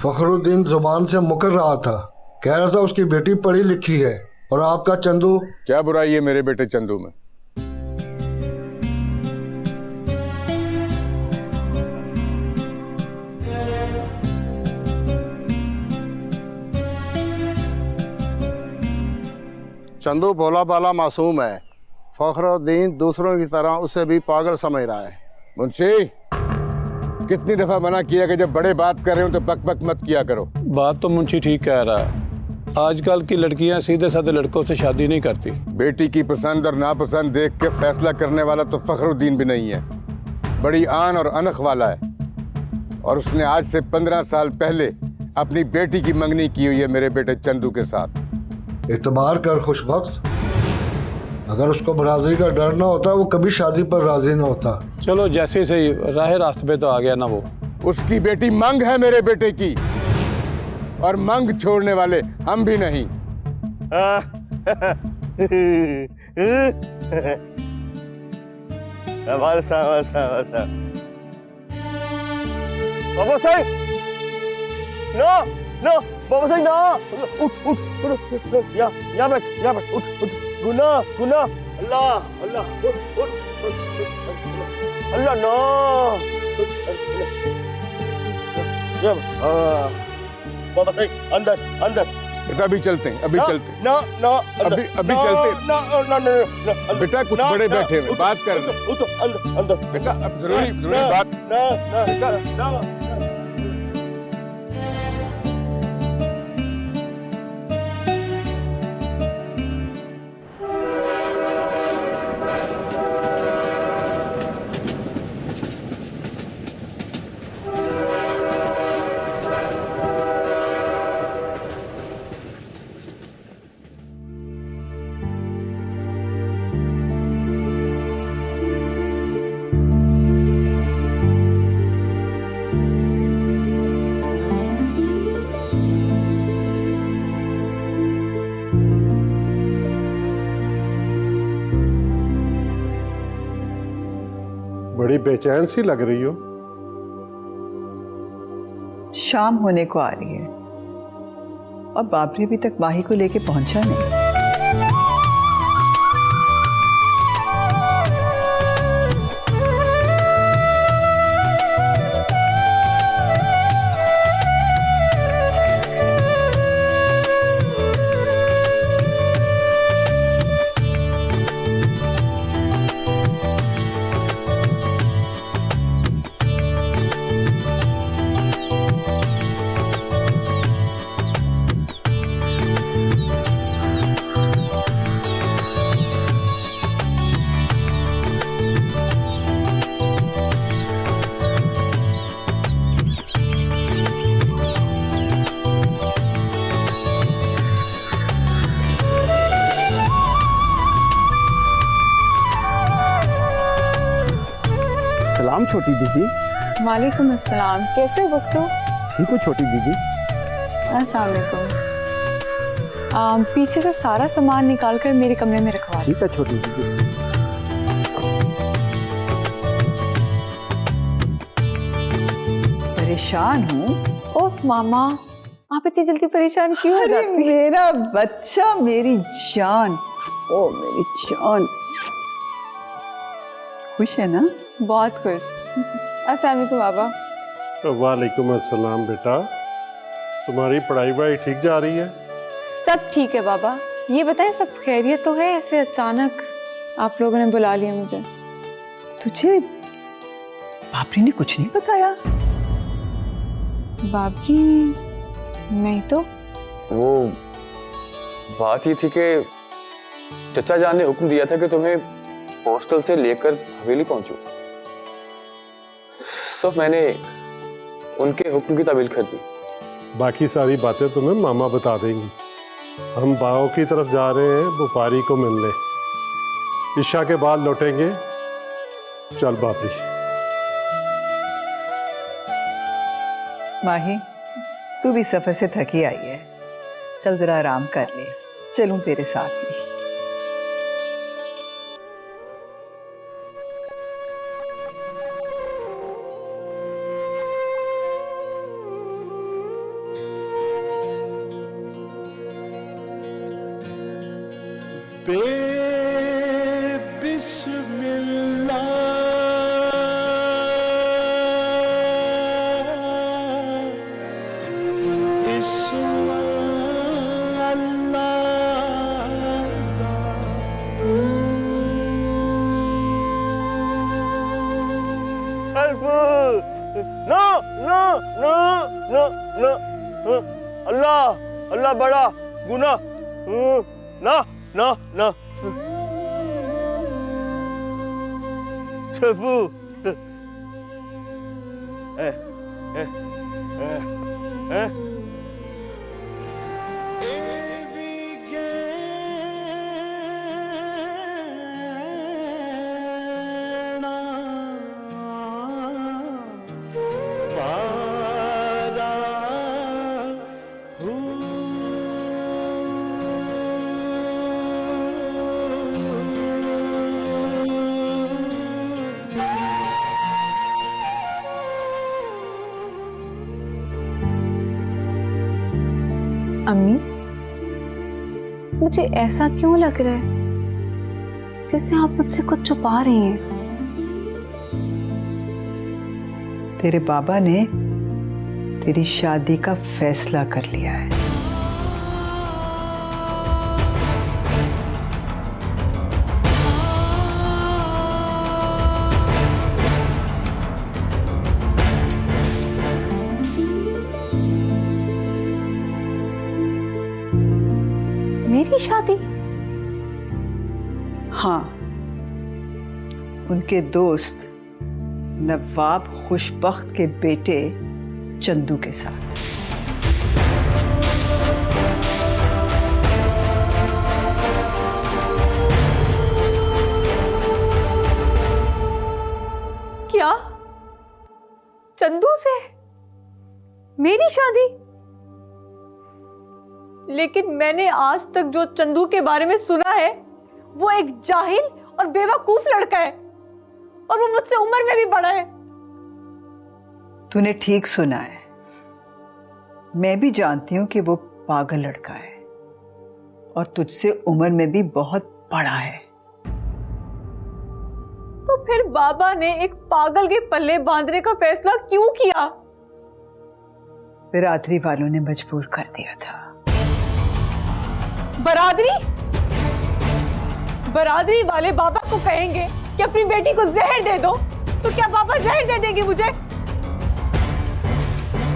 फखरुद्दीन जुबान से मुकर रहा था, कह रहा था उसकी बेटी पढ़ी लिखी है और आपका चंदू। क्या बुराई है मेरे बेटे चंदू में? चंदू भोला भाला मासूम है। फखरुद्दीन दूसरों की तरह उसे भी पागल समझ रहा है। मुंशी, कितनी दफा मना किया कि जब बड़े बात कर रहे हो तो बक बक मत किया करो। बात तो मुंशी ठीक कह रहा है। आजकल की लड़कियां सीधे साधे लड़कों से शादी नहीं करती। बेटी की पसंद और नापसंद देख के फैसला करने वाला तो फखरुद्दीन भी नहीं है, बड़ी आन और अनख वाला है। और उसने आज से 15 साल पहले अपनी बेटी की मंगनी की हुई है मेरे बेटे चंदू के साथ। इतबार कर खुशबख्त, अगर उसको बरादरी का डर ना होता वो कभी शादी पर राजी ना होता। चलो जैसे सही, राह रास्ते पे तो आ गया ना वो। उसकी बेटी मंग है मेरे बेटे की, और मंग छोड़ने वाले हम भी नहीं। बाबा साहब, नो नो, बाबा साहब ना, उठ उठ उठ, यहाँ बैठ, उठ, गुनाह गुनाह, अल्लाह अल्लाह, उठ, अल्लाह नो, बाबा साहब अंदर अंदर। बेटा अभी चलते हैं, अभी चलते हैं। ना ना, अभी चलते हैं। ना बेटा कुछ बड़े बैठे हुए बात कर रहे हैं। अंदर अंदर बेटा अब जरूरी बात। ना। बड़ी बेचैन सी लग रही हो। शाम होने को आ रही है और बाबरी अभी तक माही को लेके पहुंचा नहीं। सलाम छोटी दीदी। वालेकुम अस्सलाम, कैसे हो बख्तू? ठीक हो छोटी दीदी? अस्सलाम वालेकुम। पीछे से सारा सामान निकाल कर मेरे कमरे में रखवा दो। ठीक है छोटी दीदी। परेशान हूँ। ओफ मामा, आप इतनी जल्दी परेशान क्यों हो जाती हैं? मेरा बच्चा, मेरी जान, ओ मेरी जान, खुश है ना? बहुत खुश। अस्सलाम वालेकुम बाबा। वालेकुम अस्सलाम बेटा, तुम्हारी पढ़ाई वढ़ाई ठीक जा रही है? सब ठीक है बाबा। ये बताएं सब खैरियत तो है? ऐसे अचानक आप लोगों ने बुला लिया मुझे। तुझे बाबरी ने कुछ नहीं बताया? बाबरी नहीं तो। वो बात ये थी कि चचा जान ने हुक्म दिया था कि तुम्हें हॉस्टल से लेकर हवेली पहुंचो। सब मैंने उनके हुक्म की तामील कर दी। बाकी सारी बातें तुम्हें मामा बता देंगी। हम बागों की तरफ जा रहे हैं बुपारी को मिलने, ईशा के बाद लौटेंगे। चल बाबरी। माही, तू भी सफर से थकी आई है, चल जरा आराम कर ले, चलूं तेरे साथ ही। Help no no no no no Allah Allah बड़ा गुना ना ना ना शेफू ए ए ए ए अम्मी, मुझे ऐसा क्यों लग रहा है जैसे आप मुझसे कुछ छुपा रही हैं? तेरे बाबा ने तेरी शादी का फैसला कर लिया है। मेरी शादी? हाँ, उनके दोस्त नवाब खुशबख्त के बेटे चंदू के साथ। क्या? चंदू से मेरी शादी? लेकिन मैंने आज तक जो चंदू के बारे में सुना है वो एक जाहिल और बेवकूफ लड़का है, और वो मुझसे उम्र में भी बड़ा है। तूने ठीक सुना है। मैं भी जानती हूं कि वो पागल लड़का है और तुझसे उम्र में भी बहुत बड़ा है। तो फिर बाबा ने एक पागल के पल्ले बांधने का फैसला क्यों किया? बिरादरी वालों ने मजबूर कर दिया था। बरादरी वाले बाबा को कहेंगे कि अपनी बेटी को जहर दे दो, तो क्या बाबा जहर दे देंगे मुझे?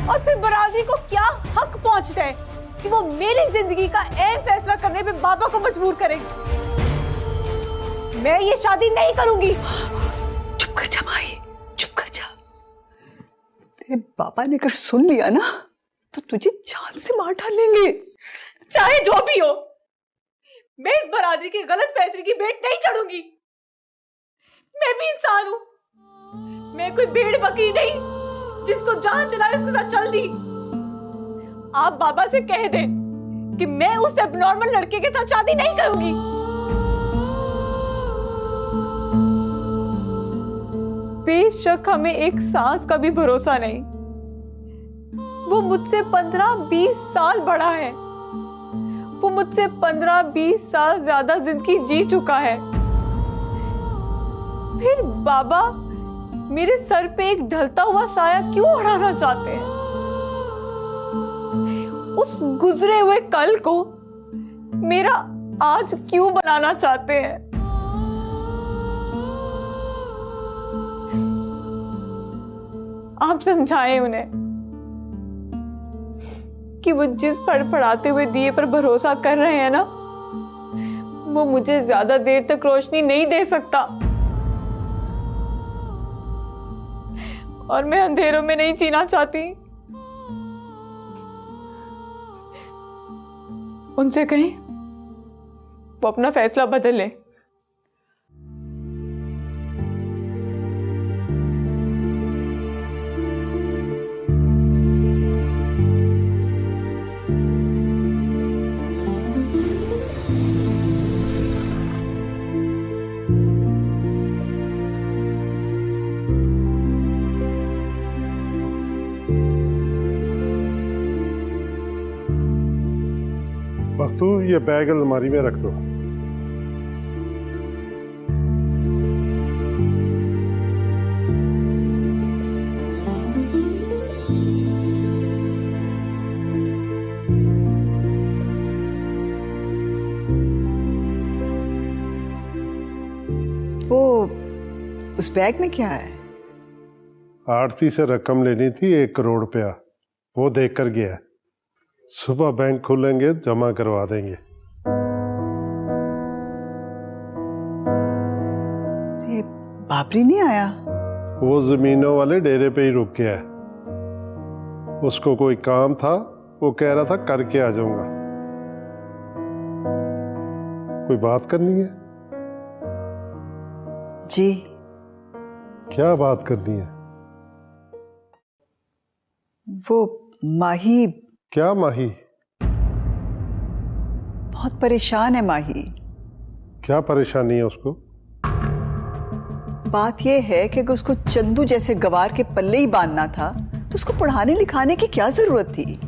और फिर बरादरी को क्या हक पहुंचता है कि वो मेरी जिंदगी का अहम फैसला करने पे बाबा को मजबूर करेंगे? मैं ये शादी नहीं करूंगी। चुप कर जा माई, चुप कर जा। तेरे बाबा ने अगर सुन लिया ना तो तुझे जान से मार डालेंगे। चाहे जो भी हो, मैं इस बरादरी के गलत फैसले की भेंट नहीं चढ़ूंगी। मैं भी इंसान हूं, मैं कोई भेड़ बकरी नहीं जिसको जहां चलाए उसके साथ चल दी। आप बाबा से कह दें कि मैं उस एबनॉर्मल लड़के के साथ शादी नहीं करूंगी। बेशक हमें एक सांस का भी भरोसा नहीं। वो मुझसे 15-20 साल बड़ा है। वो मुझसे 15-20 साल ज्यादा जिंदगी जी चुका है। फिर बाबा मेरे सर पे एक ढलता हुआ साया क्यों उड़ाना चाहते हैं? उस गुजरे हुए कल को मेरा आज क्यों बनाना चाहते हैं? आप समझाएं उन्हें कि वो जिस फड़फड़ाते हुए दिए पर भरोसा कर रहे हैं ना, वो मुझे ज्यादा देर तक रोशनी नहीं दे सकता। और मैं अंधेरों में नहीं जीना चाहती। उनसे कहें वो अपना फैसला बदल ले। बख्तू, ये बैग अलमारी में रख दो। उस बैग में क्या है? आरती से रकम लेनी थी 1 करोड़ रुपया, वो देख कर गया। सुबह बैंक खुलेंगे, जमा करवा देंगे। ये बाबरी नहीं आया? वो जमीनों वाले डेरे पे ही रुक गया है। उसको कोई काम था, वो कह रहा था करके आ जाऊंगा। कोई बात करनी है? जी। क्या बात करनी है? वो माही। क्या माही? बहुत परेशान है माही। क्या परेशानी है उसको? बात यह है कि अगर उसको चंदू जैसे गवार के पल्ले ही बांधना था तो उसको पढ़ाने लिखाने की क्या जरूरत थी?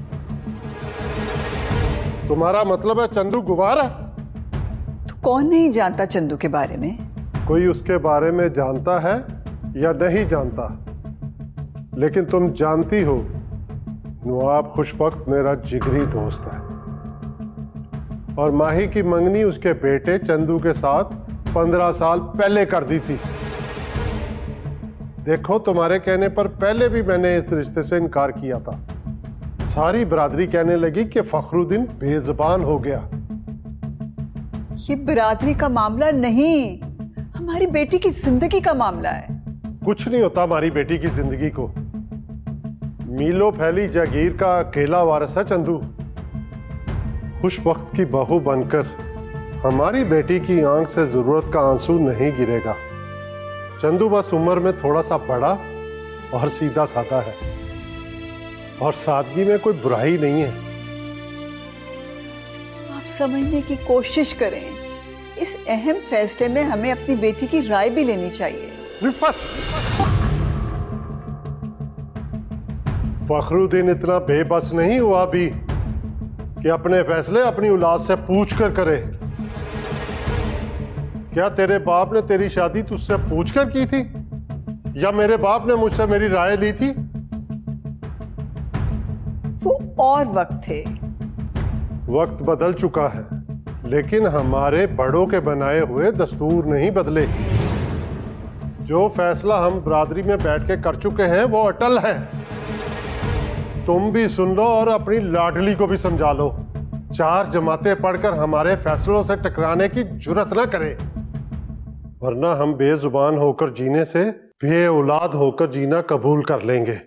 तुम्हारा मतलब है चंदू गुवार है? तो कौन नहीं जानता चंदू के बारे में? कोई उसके बारे में जानता है या नहीं जानता, लेकिन तुम जानती हो नवाब खुशबख्त मेरा जिगरी दोस्त है, और माही की मंगनी उसके बेटे चंदू के साथ 15 साल पहले कर दी थी। देखो, तुम्हारे कहने पर पहले भी मैंने इस रिश्ते से इनकार किया था। सारी बरादरी कहने लगी कि फखरुद्दीन बेजुबान हो गया। ये बिरादरी का मामला नहीं, हमारी बेटी की जिंदगी का मामला है। कुछ नहीं होता हमारी बेटी की जिंदगी को। मीलों फैली जागीर का अकेला वारिस है चंदू। खुशबख्त की बहू बनकर हमारी बेटी की आंख से जरूरत का आंसू नहीं गिरेगा। चंदू बस उम्र में थोड़ा सा बड़ा और सीधा साधा है, और सादगी में कोई बुराई नहीं है। आप समझने की कोशिश करें। इस अहम फैसले में हमें अपनी बेटी की राय भी लेनी चाहिए। रिफत, फखरुद्दीन इतना बेबस नहीं हुआ भी कि अपने फैसले अपनी औलाद से पूछ कर करे। क्या तेरे बाप ने तेरी शादी तुझसे पूछ कर की थी, या मेरे बाप ने मुझसे मेरी राय ली थी? वो और वक्त थे। वक्त बदल चुका है, लेकिन हमारे बड़ों के बनाए हुए दस्तूर नहीं बदले। जो फैसला हम बरादरी में बैठ के कर चुके हैं वो अटल है। तुम भी सुन लो और अपनी लाडली को भी समझा लो। 4 जमातें पढ़कर हमारे फैसलों से टकराने की जुर्रत ना करे, वरना हम बेजुबान होकर जीने से बे औलाद होकर जीना कबूल कर लेंगे।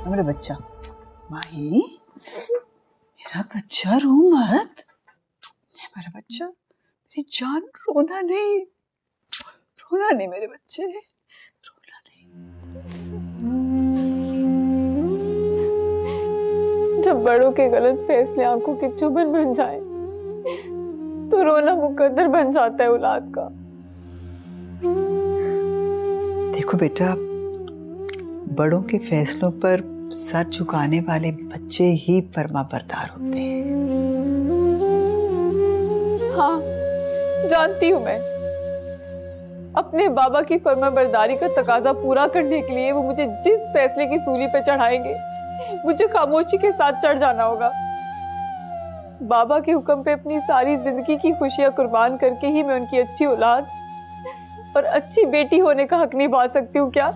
मेरा बच्चा माही, मेरा बच्चा रो मत। मेरा बच्चा, मेरी जान, रोना नहीं, रोना नहीं मेरे बच्चे, रोना नहीं। जब बड़ों के गलत फैसले आंखों की चुभन बन जाए तो रोना मुकद्दर बन जाता है औलाद का। देखो बेटा, बड़ों के फैसलों पर सर झुकाने वाले बच्चे ही फर्माबरदार होते हैं। हाँ, जानती हूँ मैं। अपने बाबा की फर्माबरदारी का तकाजा पूरा करने के लिए वो मुझे जिस फैसले की सूली पे चढ़ाएंगे, मुझे खामोशी के साथ चढ़ जाना होगा। बाबा के हुक्म पे अपनी सारी जिंदगी की खुशियां कुर्बान करके ही मैं उनकी अच्छी औलाद और अच्छी बेटी होने का हक निभा सकती हूँ क्या?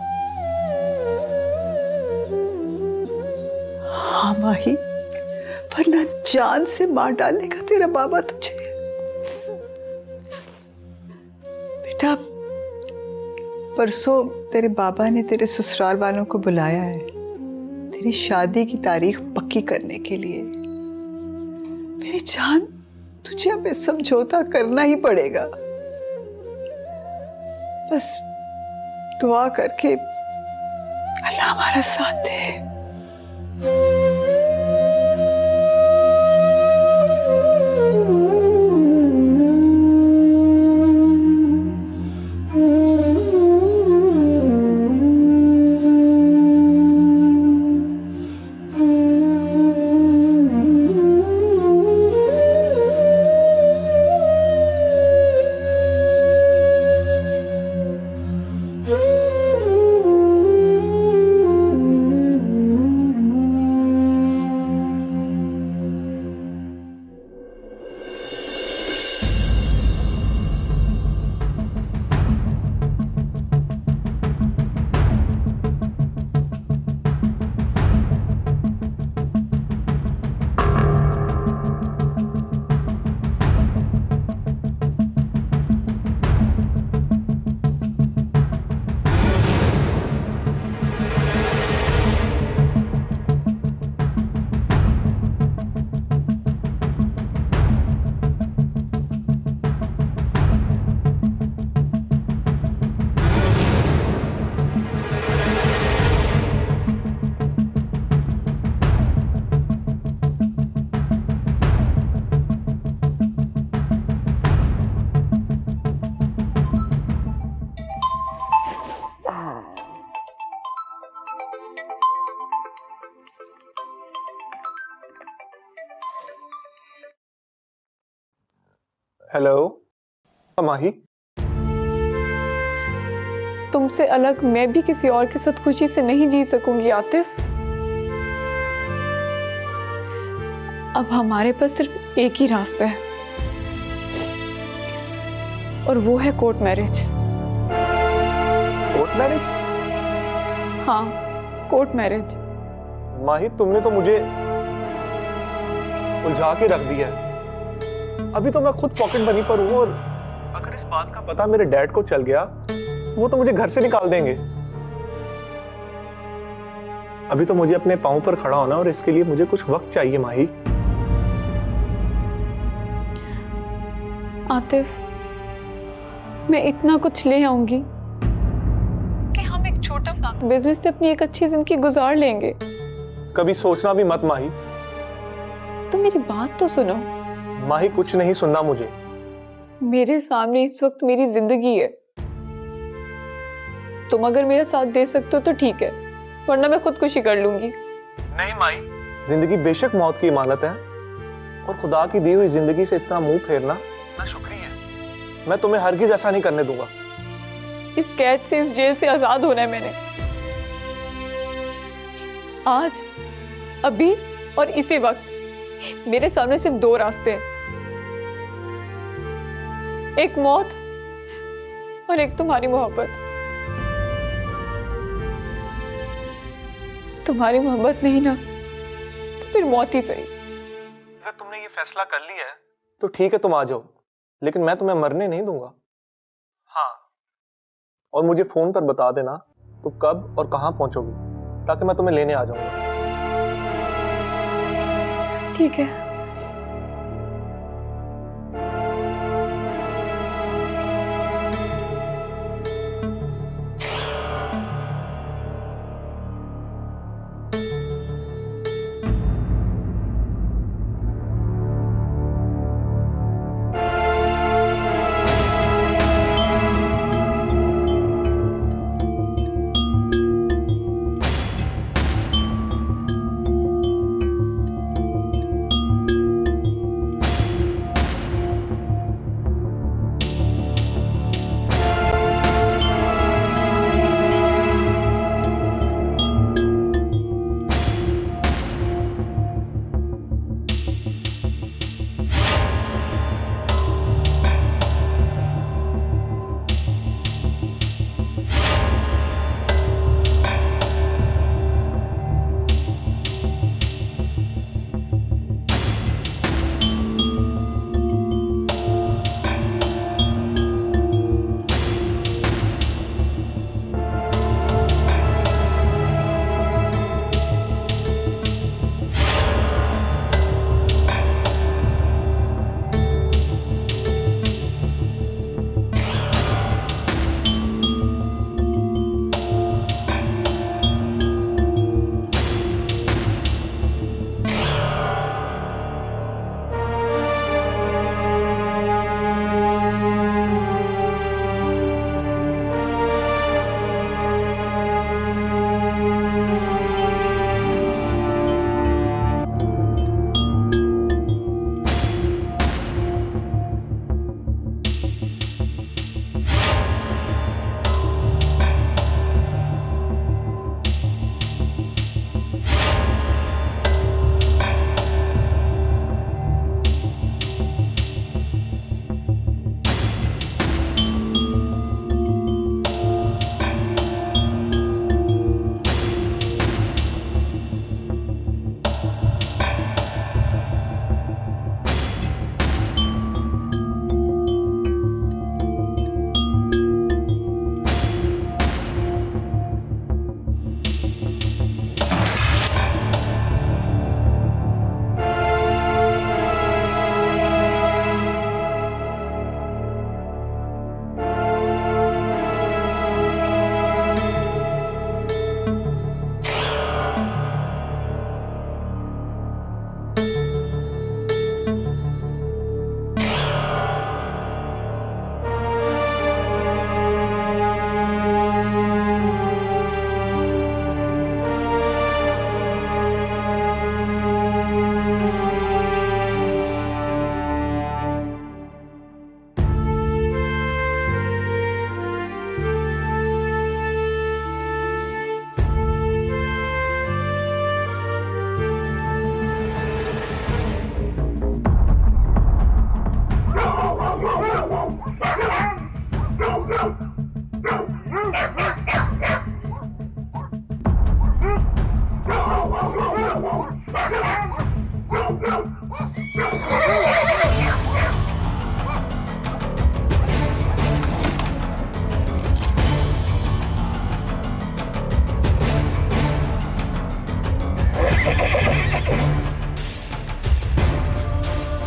हाँ माही, वरना जान से मार डालने का तेरा बाबा तुझे। बेटा, परसों तेरे बाबा ने तेरे ससुराल वालों को बुलाया है तेरी शादी की तारीख पक्की करने के लिए। मेरी जान, तुझे हमें समझौता करना ही पड़ेगा। बस दुआ करके अल्लाह हमारा साथ दे। हेलो माही। तुमसे अलग मैं भी किसी और के साथ खुशी से नहीं जी सकूंगी आतिफ। अब हमारे पास सिर्फ एक ही रास्ता है और वो है कोर्ट मैरिज। Court marriage? हाँ, कोर्ट मैरिज। माही तुमने तो मुझे उलझा के रख दिया है। अभी तो मैं खुद पॉकेट बनी पर हूं और अगर इस बात का पता मेरे डैड को चल गया तो वो तो मुझे घर से निकाल देंगे। अभी तो मुझे अपने पांव पर खड़ा होना और इसके लिए मुझे कुछ वक्त चाहिए माही। आतिफ, मैं इतना कुछ ले आऊंगी कि हम एक छोटा सा बिजनेस से अपनी एक अच्छी जिंदगी गुजार लेंगे। कभी सोचना भी मत माही। तो मेरी बात तो सुनो। माही कुछ नहीं सुनना मुझे। मेरे सामने इस वक्त मेरी जिंदगी है। तुम अगर मेरा साथ दे सकते हो तो ठीक है, वरना मैं खुदकुशी कर लूंगी। नहीं माही, जिंदगी बेशक मौत की इमानत है और खुदा की दी हुई जिंदगी से इस तरह मुंह फेरना ना शुक्रिया है। मैं तुम्हें हरगिज ऐसा नहीं करने दूंगा। इस कैद से, इस जेल से आजाद होना है मैंने। आज, अभी और इसी वक्त मेरे सामने सिर्फ दो रास्ते हैं, एक मौत और एक तुम्हारी मोहब्बत। तुम्हारी मोहब्बत नहीं ना तो फिर मौत ही सही। अगर तुमने ये फैसला कर लिया है तो ठीक है, तुम आ जाओ, लेकिन मैं तुम्हें मरने नहीं दूंगा। हाँ, और मुझे फोन पर बता देना तुम कब और कहां पहुंचोगी ताकि मैं तुम्हें लेने आ जाऊंगा। ठीक है।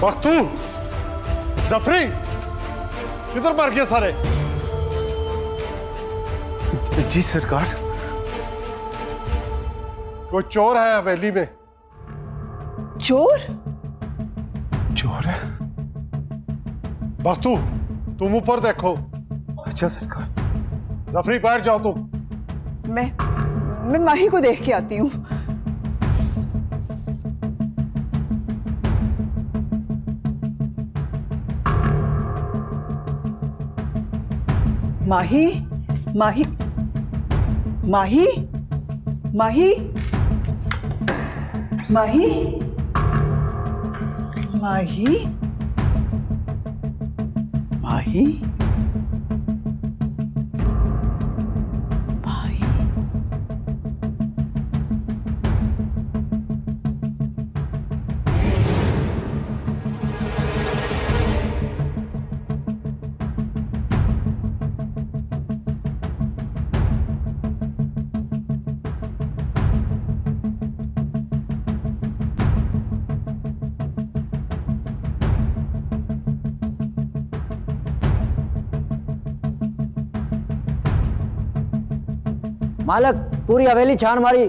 बख्तू, जफरी, किधर मार गए सारे? जी सरकार। कोई चोर है हवेली में? चोर? चोर है? बख्तू, तुम ऊपर देखो। अच्छा सरकार। जफरी, बाहर जाओ तुम। मैं माही को देख के आती हूँ। माही, माही, माही, माही, माही, माही, माही, माही। मालक, पूरी हवेली छान मारी,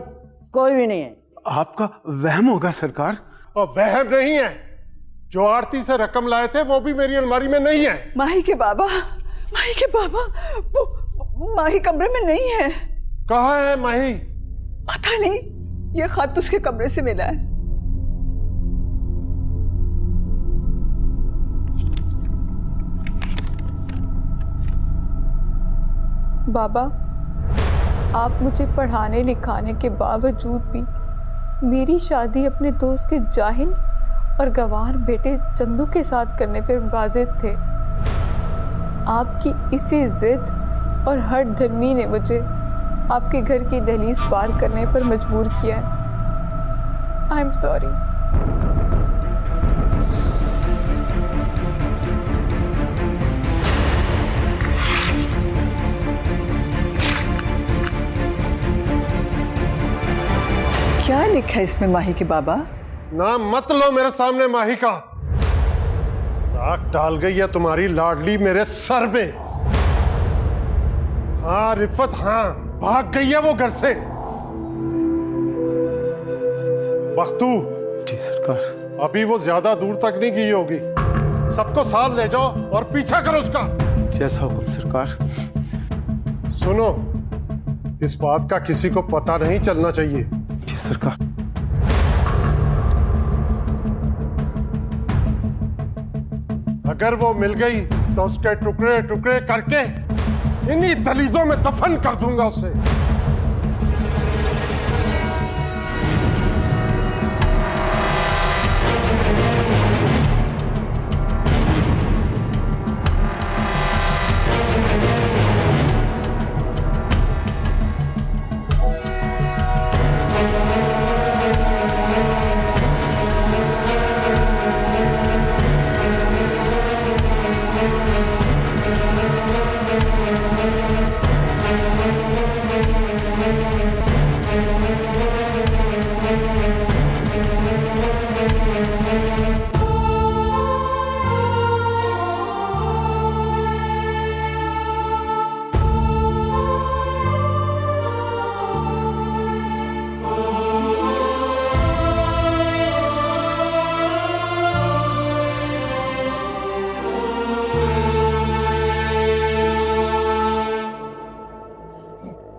कोई भी नहीं है। आपका वहम होगा सरकार। और वहम नहीं है, जो आरती से रकम लाए थे वो भी मेरी अलमारी में नहीं है। माही के बाबा, माही के बाबा, वो माही कमरे में नहीं है। कहाँ है माही? पता नहीं, ये खत उसके कमरे से मिला है। बाबा, आप मुझे पढ़ाने लिखाने के बावजूद भी मेरी शादी अपने दोस्त के जाहिल और गंवार बेटे चंदू के साथ करने पर बाजिद थे। आपकी इसी जिद और हठ धर्मी ने मुझे आपके घर की दहलीज पार करने पर मजबूर किया है। I am sorry. क्या लिखा है इसमें माही के बाबा? नाम मत लो मेरे सामने माही का। नाक डाल गई है तुम्हारी लाडली मेरे सर में। हाँ रिफत, हाँ भाग गई है वो घर से। बख्तू। जी सरकार। अभी वो ज्यादा दूर तक नहीं गई होगी। सबको साथ ले जाओ और पीछा करो उसका। जैसा हुक्म सरकार। सुनो, इस बात का किसी को पता नहीं चलना चाहिए। जी सरकार। अगर वो मिल गई तो उसके टुकड़े टुकड़े करके इन्हीं दहलीजों में दफन कर दूंगा उसे।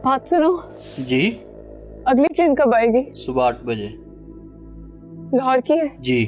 बात सुनो जी। अगली ट्रेन कब आएगी? सुबह 8 बजे। लाहौर की है? जी।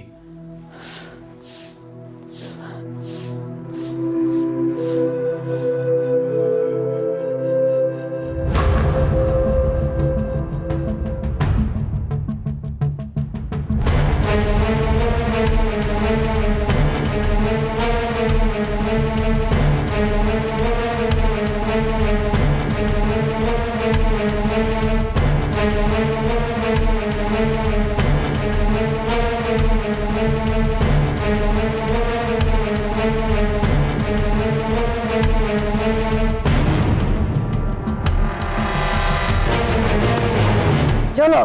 चलो।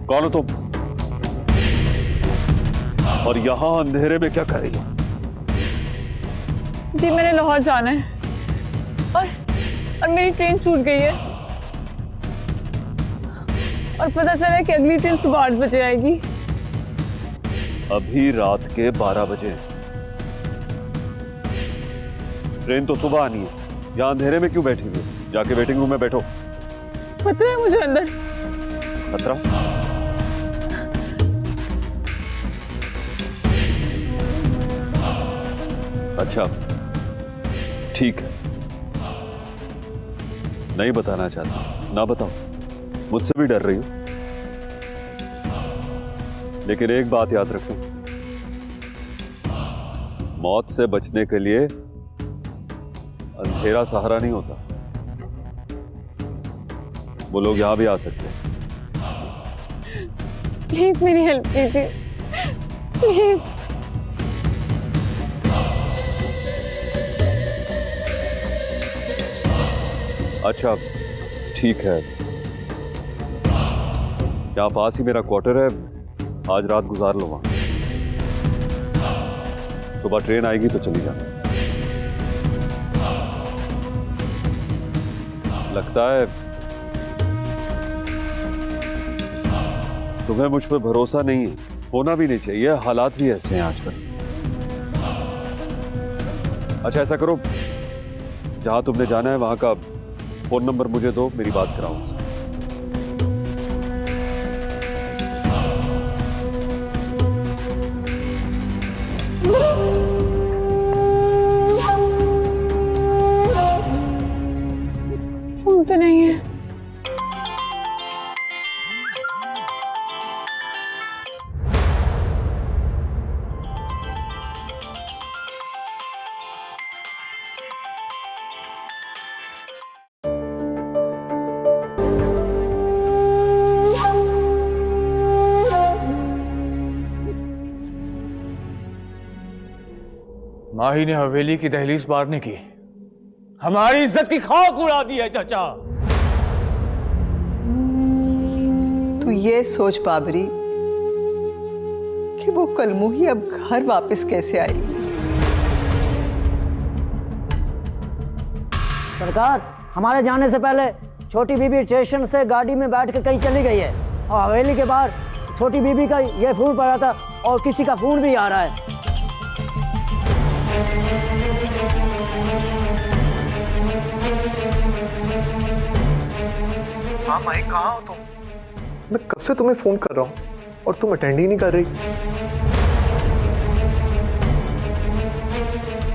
कौन हो तुम? और यहां अंधेरे में क्या कर रही हो? जी मैंने लाहौर जाना है और मेरी ट्रेन छूट गई है और पता चला है कि अगली ट्रेन सुबह 8 बजे आएगी। अभी रात के 12 बजे। ट्रेन तो सुबह आनी है, यहां अंधेरे में क्यों बैठी हुई? जाके वेटिंग रूम में बैठो। खतरा है मुझे अंदर। खतरा? अच्छा ठीक है, नहीं बताना चाहती ना बताओ, मुझसे भी डर रही हो। लेकिन एक बात याद रखो, मौत से बचने के लिए अंधेरा सहारा नहीं होता। वो लोग यहां भी आ सकते हैं। प्लीज मेरी हेल्प कीजिए प्लीज। अच्छा ठीक है, यहाँ पास ही मेरा क्वार्टर है, आज रात गुजार लो वहां। सुबह ट्रेन आएगी तो चली जाना। लगता है तुम्हें मुझ पर भरोसा नहीं है, होना भी नहीं चाहिए, हालात भी ऐसे हैं आजकल। अच्छा ऐसा करो, जहां तुमने जाना है वहां का फोन नंबर मुझे दो, मेरी बात कराओ उनसे। फोन तो नहीं है। माही ने हवेली की दहलीज पार नहीं की, हमारी इज्जत की खाक उड़ा दी है चाचा। तू ये सोच बाबरी कि वो कलमुही अब घर वापस कैसे आएगी। सरकार, हमारे जाने से पहले छोटी बीबी स्टेशन से गाड़ी में बैठ कर कहीं चली गई है और हवेली के बाहर छोटी बीबी का ये फोन पड़ा था और किसी का फोन भी आ रहा है। हाँ माही, कहाँ हो तुम? मैं कब से तुम्हें फोन कर रहा हूँ और तुम अटेंड ही नहीं कर रही।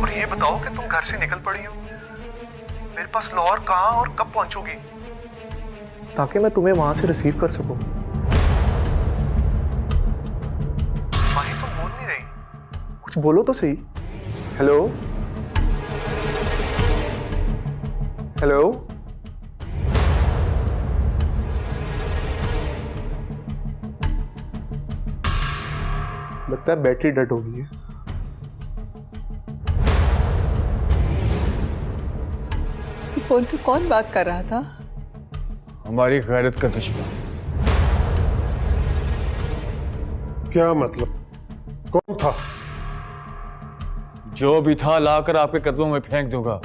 और ये बताओ कि तुम घर से निकल पड़ी हो, मेरे पास लाहौर कहाँ और कब पहुंचोगी, ताकि मैं तुम्हें वहां से रिसीव कर सकूं। माही तुम बोल नहीं रही, कुछ बोलो तो सही। हेलो हेलो, लगता है बैटरी डेड हो गई है। फोन पे कौन बात कर रहा था? हमारी गैरत का दुश्मन। क्या मतलब? कौन था? जो भी था लाकर आपके कदमों में फेंक दूंगा,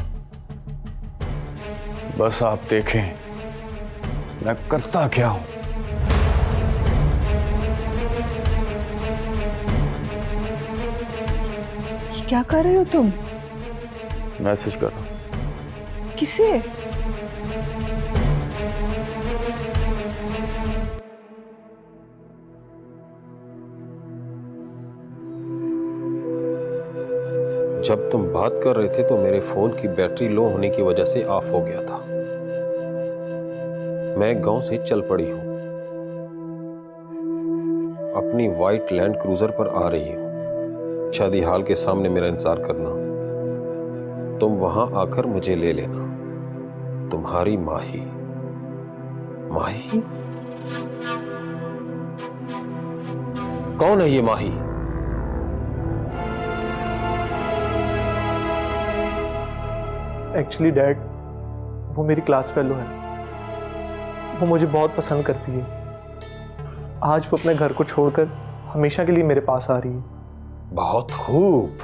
बस आप देखें मैं करता क्या हूं। क्या कर रहे हो तुम? मैसेज कर रहा हूं। किसे? जब तुम बात कर रहे थे तो मेरे फोन की बैटरी लो होने की वजह से ऑफ हो गया था। मैं गांव से चल पड़ी हूं, अपनी व्हाइट लैंड क्रूजर पर आ रही हूं। शादी हाल के सामने मेरा इंतजार करना, तुम वहां आकर मुझे ले लेना। तुम्हारी माही। माही? कौन है ये माही? एक्चुअली डैड, वो मेरी क्लास फेलो है, वो मुझे बहुत पसंद करती है आज वो अपने घर को छोड़कर हमेशा के लिए मेरे पास आ रही है। बहुत खूब।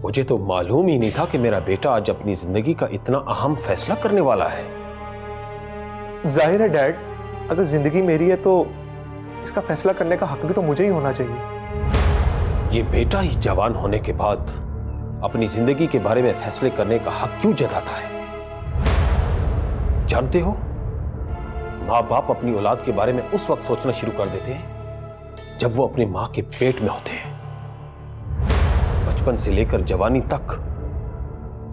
मुझे तो मालूम ही नहीं था कि मेरा बेटा आज अपनी जिंदगी का इतना अहम फैसला करने वाला है। जाहिर है डैड, अगर जिंदगी मेरी है तो इसका फैसला करने का हक भी तो मुझे ही होना चाहिए। ये बेटा ही जवान होने के बाद अपनी जिंदगी के बारे में फैसले करने का हक क्यों जताता है? जानते हो, माँ बाप अपनी औलाद के बारे में उस वक्त सोचना शुरू कर देते हैं जब वो अपनी माँ के पेट में होते हैं। बचपन से लेकर जवानी तक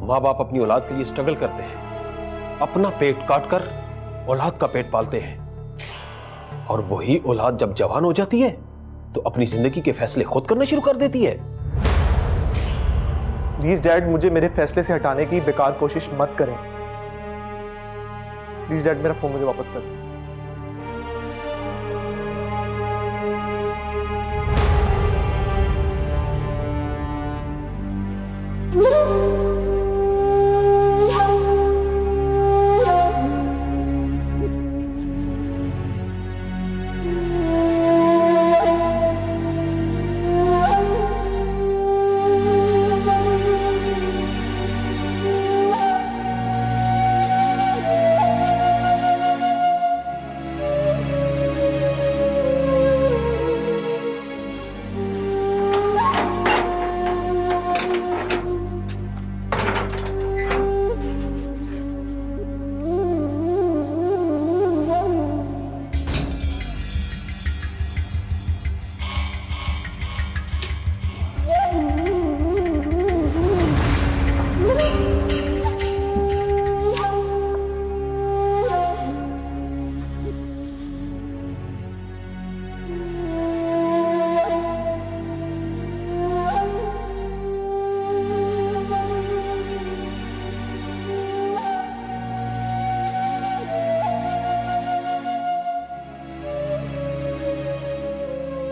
माँ बाप अपनी औलाद के लिए स्ट्रगल करते हैं, अपना पेट काटकर औलाद का पेट पालते हैं, और वही औलाद जब जवान हो जाती है तो अपनी जिंदगी के फैसले खुद करना शुरू कर देती है। प्लीज डैड, मुझे मेरे फैसले से हटाने की बेकार कोशिश मत करें। प्लीज डैड, मेरा फोन मुझे वापस कर दें।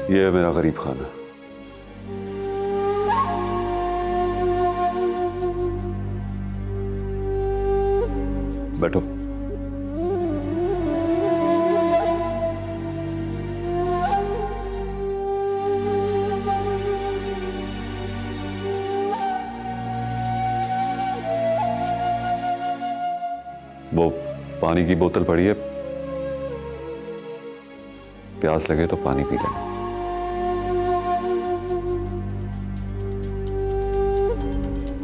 ये है मेरा गरीब खाना। बैठो। वो पानी की बोतल पड़ी है, प्यास लगे तो पानी पी लेना।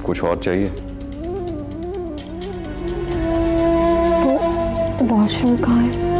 कुछ और चाहिए? तो वॉशरूम कहाँ है?